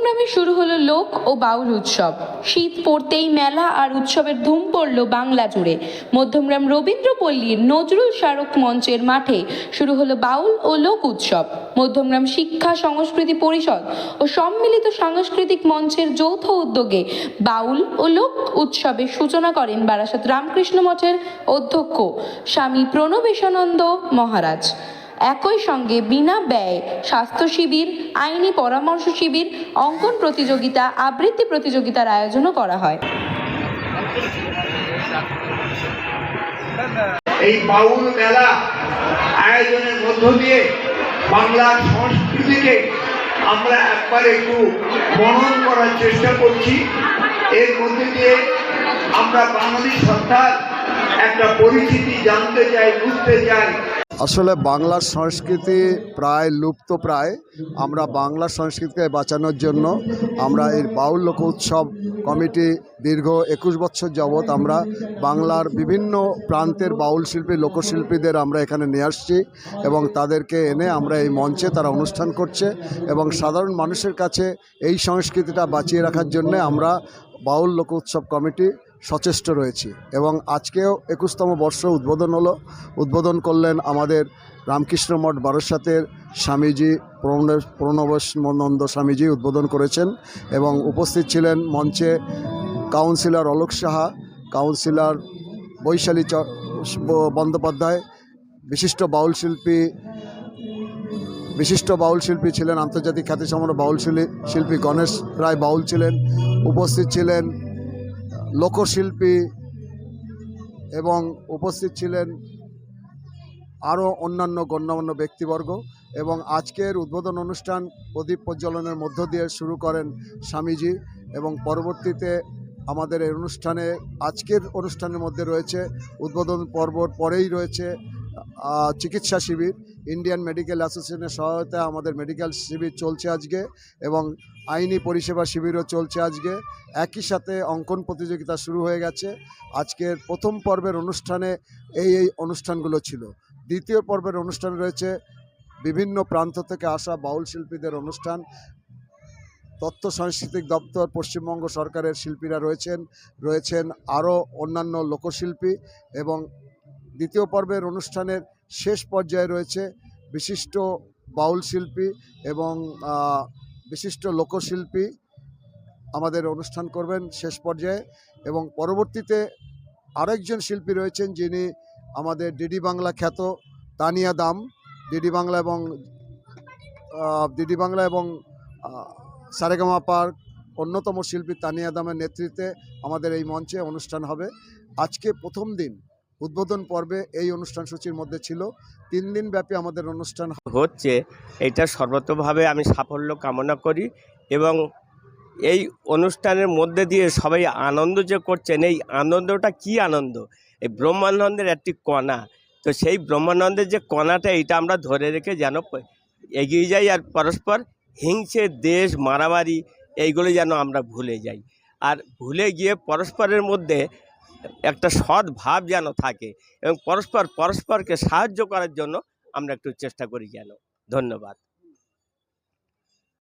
মধ্যমগ্রামে শুরু হলো লোক ও বাউল উৎসব। শীত পড়তেই মেলা আর উৎসবের ধুম পড়ল বাংলা জুড়ে। মধ্যমগ্রাম রবীন্দ্রপল্লীর নজরুল স্মারক মঞ্চের মাঠে শুরু হলো বাউল ও লোক উৎসব। মধ্যমগ্রাম শিক্ষা সংস্কৃতি পরিষদ ও সম্মিলিত সাংস্কৃতিক মঞ্চের যৌথ উদ্যোগে বাউল ও লোক উৎসবের সূচনা করেন বারাসাত রামকৃষ্ণ মঠের অধ্যক্ষ স্বামী প্রণবেশানন্দ মহারাজ। একই সঙ্গে বিনা ব্যয়ে স্বাস্থ্য শিবির, আইনি পরামর্শ শিবির, অঙ্কন প্রতিযোগিতা, আবৃত্তি প্রতিযোগিতার আয়োজনও করা হয়। এই বাউল মেলা আয়োজনের মধ্য দিয়ে বাংলার সংস্কৃতিকে আমরা একবার একটু মনন করার চেষ্টা করছি। এর মধ্যে দিয়ে আমরা বাঙালি সত্তার একটা পরিচিতি জানতে চাই, বুঝতে চাই। আসলে বাংলার সংস্কৃতি প্রায় লুপ্ত প্রায়। আমরা বাংলা সংস্কৃতিকে বাঁচানোর জন্য আমরা এই বাউল লোক উৎসব কমিটি দীর্ঘ 21 বছর যাবৎ আমরা বাংলার বিভিন্ন প্রান্তের বাউল শিল্পী, লোকশিল্পীদের আমরা এখানে নিয়ে আসছি এবং তাদেরকে এনে আমরা এই মঞ্চে তারা অনুষ্ঠান করছে এবং সাধারণ মানুষের কাছে এই সংস্কৃতিটা বাঁচিয়ে রাখার জন্য আমরা বাউল লোক উৎসব কমিটি সচেষ্ট রয়েছি। এবং আজকেও 21তম বর্ষ উদ্বোধন করলেন আমাদের রামকৃষ্ণ মঠ বারাসাতের স্বামীজি প্রণবেশানন্দ স্বামীজি উদ্বোধন করেছেন এবং উপস্থিত ছিলেন মঞ্চে কাউন্সিলর অলোক সাহা, কাউন্সিলর বৈশালী বন্দ্যোপাধ্যায়, বিশিষ্ট বাউল শিল্পী ছিলেন আন্তর্জাতিক খ্যাতিসম্পন্ন বাউল শিল্পী গণেশ রায় বাউল ছিলেন, উপস্থিত ছিলেন লোকশিল্পী এবং উপস্থিত ছিলেন আরও অন্যান্য গণ্যমান্য ব্যক্তিবর্গ। এবং আজকের উদ্বোধন অনুষ্ঠান প্রদীপ প্রজ্বলনের মধ্য দিয়ে শুরু করেন স্বামীজি এবং পরবর্তীতে আমাদের এই অনুষ্ঠানে আজকের অনুষ্ঠানের মধ্যে রয়েছে উদ্বোধন পর্বর পরেই রয়েছে চিকিৎসা শিবির। ইন্ডিয়ান মেডিকেল অ্যাসোসিয়েশনের সহায়তায় আমাদের মেডিকেল শিবির চলছে আজকে এবং আইনি পরিষেবা শিবিরও চলছে আজকে। একই সাথে অঙ্কন প্রতিযোগিতা শুরু হয়ে গেছে। আজকের প্রথম পর্বের অনুষ্ঠানে এই অনুষ্ঠানগুলো ছিল। দ্বিতীয় পর্বের অনুষ্ঠান রয়েছে বিভিন্ন প্রান্ত থেকে আসা বাউল শিল্পীদের অনুষ্ঠান। তথ্য সাংস্কৃতিক দপ্তর, পশ্চিমবঙ্গ সরকারের শিল্পীরা রয়েছেন আরও অন্যান্য লোকশিল্পী। এবং দ্বিতীয় পর্বের অনুষ্ঠানের শেষ পর্যায়ে রয়েছে বিশিষ্ট বাউল শিল্পী এবং বিশিষ্ট লোকশিল্পী আমাদের অনুষ্ঠান করবেন শেষ পর্যায়ে। এবং পরবর্তীতে আরেকজন শিল্পী রয়েছেন যিনি আমাদের ডিডি বাংলা খ্যাত তানিয়া দাম, ডিডি বাংলা এবং সারেগামা পার অন্যতম শিল্পী তানিয়া দামের নেতৃত্বে আমাদের এই মঞ্চে অনুষ্ঠান হবে। আজকে প্রথম দিন উদ্বোধন পর্বে এই অনুষ্ঠান সূচির মধ্যে ছিল। 3 দিন ব্যাপী আমাদের অনুষ্ঠান হচ্ছে। এটা সর্বতভাবে আমি সাফল্য কামনা করি এবং এই অনুষ্ঠানের মধ্যে দিয়ে সবাই আনন্দ যে করছেন, এই আনন্দটা কি আনন্দ, এই ব্রহ্মানন্দের একটি কণা। তো সেই ব্রহ্মানন্দের যে কণাটা, এটা আমরা ধরে রেখে যেন এগিয়ে যাই আর পরস্পর হিংসে, দেশ, মারামারি এইগুলো যেন আমরা ভুলে যাই। আর ভুলে গিয়ে পরস্পরের মধ্যে একটা সৎ ভাব যেন থাকে এবং পরস্পরকে সাহায্য করার জন্য আমরা একটু চেষ্টা করি যেন। ধন্যবাদ।